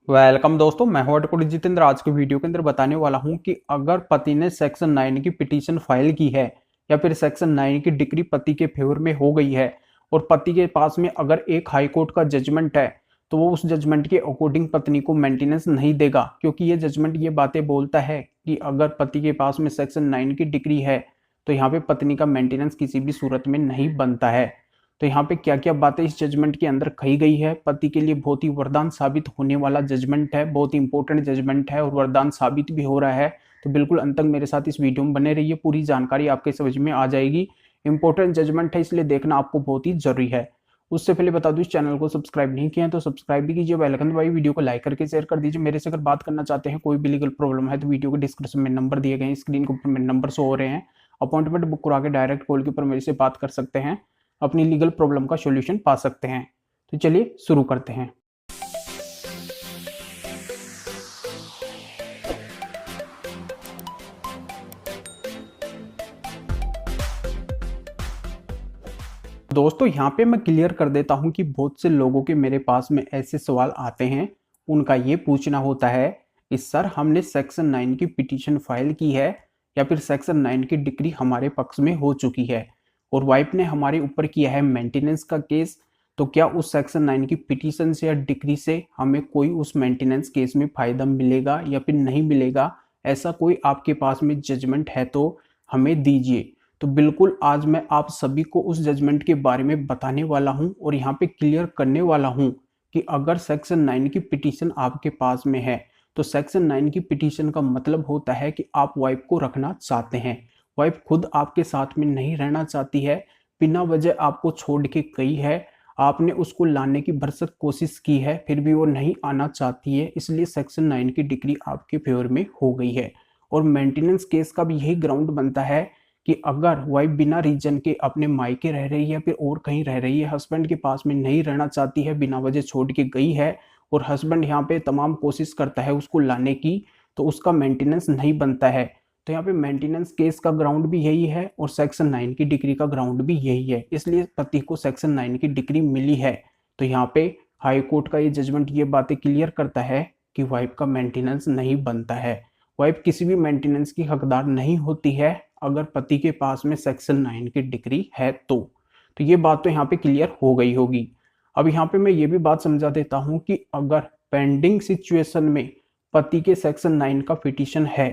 Welcome दोस्तों, मैं हूं एडवोकेट जितेंद्र। आज के वीडियो के अंदर बताने वाला हूं कि अगर पति ने सेक्शन 9 की पिटीशन फाइल की है या फिर सेक्शन 9 की डिग्री पति के फेवर में हो गई है और पति के पास में अगर एक हाई कोर्ट का जजमेंट है तो वो उस जजमेंट के अकॉर्डिंग पत्नी को मेंटेनेंस नहीं देगा, क्योंकि ये जजमेंट ये बातें बोलता है कि अगर पति के पास में सेक्शन 9 की डिग्री है तो यहाँ पे पत्नी का मेंटेनेंस किसी भी सूरत में नहीं बनता है। तो यहाँ पे क्या क्या बातें इस जजमेंट के अंदर कही गई है, पति के लिए बहुत ही वरदान साबित होने वाला जजमेंट है, बहुत ही इंपॉर्टेंट जजमेंट है और वरदान साबित भी हो रहा है। तो बिल्कुल अंत तक मेरे साथ इस वीडियो में बने रहिए, पूरी जानकारी आपके समझ में आ जाएगी। इंपॉर्टेंट जजमेंट है, इसलिए देखना आपको बहुत ही जरूरी है। उससे पहले बता दूं, इस चैनल को सब्सक्राइब नहीं किया है तो सब्सक्राइब भी कीजिए, बेल आइकन दबाइए, वीडियो को लाइक करके शेयर कर दीजिए। मेरे से अगर बात करना चाहते हैं, कोई भी लीगल प्रॉब्लम है तो वीडियो के डिस्क्रिप्शन में नंबर दिए गए हैं, स्क्रीन के ऊपर में नंबर शो हो रहे हैं। अपॉइंटमेंट बुक करा के डायरेक्ट कॉल के ऊपर मेरे से बात कर सकते हैं, अपनी लीगल प्रॉब्लम का सॉल्यूशन पा सकते हैं। तो चलिए शुरू करते हैं। दोस्तों यहाँ पे मैं क्लियर कर देता हूँ कि बहुत से लोगों के मेरे पास में ऐसे सवाल आते हैं, उनका ये पूछना होता है कि सर हमने सेक्शन 9 की पिटीशन फाइल की है या फिर सेक्शन 9 की डिग्री हमारे पक्ष में हो चुकी है और वाइफ ने हमारे ऊपर किया है मेंटेनेंस का केस, तो क्या उस सेक्शन 9 की पिटीशन से या डिग्री से हमें कोई उस मेंटेनेंस केस में फायदा मिलेगा या फिर नहीं मिलेगा? ऐसा कोई आपके पास में जजमेंट है तो हमें दीजिए। तो बिल्कुल आज मैं आप सभी को उस जजमेंट के बारे में बताने वाला हूं और यहाँ पे क्लियर करने वाला हूं कि अगर सेक्शन 9 की पिटीशन आपके पास में है तो सेक्शन 9 की पिटीशन का मतलब होता है कि आप वाइफ को रखना चाहते हैं, वाइफ खुद आपके साथ में नहीं रहना चाहती है, बिना वजह आपको छोड़ के गई है, आपने उसको लाने की भरसक कोशिश की है फिर भी वो नहीं आना चाहती है, इसलिए सेक्शन 9 की डिग्री आपके फेवर में हो गई है। और मेंटेनेंस केस का भी यही ग्राउंड बनता है कि अगर वाइफ बिना रीजन के अपने मायके रह रही है फिर और कहीं रह रही है, हस्बैंड के पास में नहीं रहना चाहती है, बिना वजह छोड़ के गई है और हस्बैंड यहाँ पे तमाम कोशिश करता है उसको लाने की, तो उसका मेंटेनेंस नहीं बनता है। तो यहाँ पे मेंटेनेंस केस का ग्राउंड भी यही है और सेक्शन 9 की डिग्री का ग्राउंड भी यही है, इसलिए पति को सेक्शन 9 की डिग्री मिली है। तो यहाँ पे हाई कोर्ट का ये जजमेंट ये बातें क्लियर करता है कि वाइफ का मेंटेनेंस नहीं बनता है, वाइफ किसी भी मेंटेनेंस की हकदार नहीं होती है अगर पति के पास में सेक्शन 9 की डिग्री है तो ये बात तो यहाँ पे क्लियर हो गई होगी। अब यहाँ पे मैं ये भी बात समझा देता हूँ कि अगर पेंडिंग सिचुएशन में पति के सेक्शन 9 का पिटीशन है,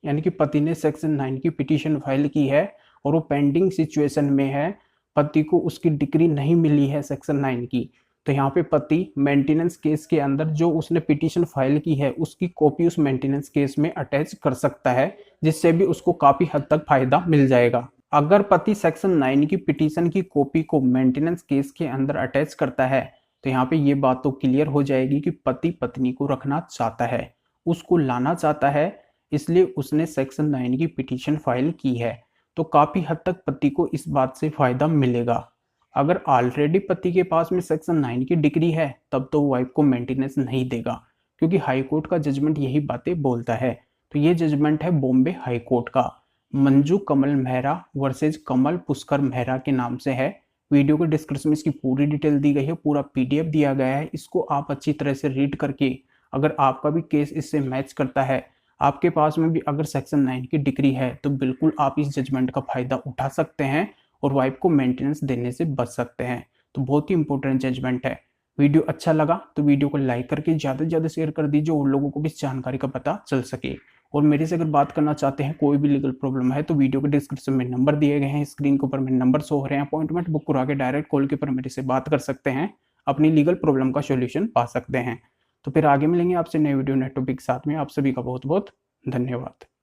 यानी कि पति ने सेक्शन 9 की पिटीशन फाइल की है और वो पेंडिंग सिचुएशन में है, पति को उसकी डिग्री नहीं मिली है सेक्शन 9 की, तो यहाँ पे पति मेंटेनेंस केस के अंदर जो उसने पिटीशन फाइल की है उसकी कॉपी उस मेंटेनेंस केस में अटैच कर सकता है, जिससे भी उसको काफी हद तक फायदा मिल जाएगा। अगर पति सेक्शन 9 की पिटीशन की कॉपी को मेंटेनेंस केस के अंदर अटैच करता है तो यहाँ पे ये बात तो क्लियर हो जाएगी कि पति पत्नी को रखना चाहता है, उसको लाना चाहता है, इसलिए उसने सेक्शन 9 की पिटीशन फाइल की है। तो काफी हद तक पति को इस बात से फायदा मिलेगा। अगर ऑलरेडी पति के पास में सेक्शन 9 की डिग्री है तब तो वाइफ को मेंटेनेंस नहीं देगा, क्योंकि हाई कोर्ट का जजमेंट यही बातें बोलता है। तो ये जजमेंट है बॉम्बे हाई कोर्ट का, मंजू कमल मेहरा वर्सेज कमल पुष्कर मेहरा के नाम से है। वीडियो के डिस्क्रिप्शन में इसकी पूरी डिटेल दी गई है, पूरा पीडीएफ दिया गया है, इसको आप अच्छी तरह से रीड करके अगर आपका भी केस इससे मैच करता है, आपके पास में भी अगर सेक्शन 9 की डिग्री है तो बिल्कुल आप इस जजमेंट का फायदा उठा सकते हैं और वाइफ को मेंटेनेंस देने से बच सकते हैं। तो बहुत ही इंपॉर्टेंट जजमेंट है। वीडियो अच्छा लगा तो वीडियो को लाइक करके ज़्यादा से ज़्यादा शेयर कर दीजिए और लोगों को भी इस जानकारी का पता चल सके। और मेरे से अगर बात करना चाहते हैं, कोई भी लीगल प्रॉब्लम है तो वीडियो के डिस्क्रिप्शन में नंबर दिए गए हैं, स्क्रीन के ऊपर में नंबर शो हो रहे हैं, अपॉइंटमेंट बुक करा के डायरेक्ट कॉल के ऊपर मेरे से बात कर सकते हैं, अपनी लीगल प्रॉब्लम का सॉल्यूशन पा सकते हैं। तो फिर आगे मिलेंगे आपसे नए वीडियो नए टॉपिक के साथ में। आप सभी का बहुत बहुत धन्यवाद।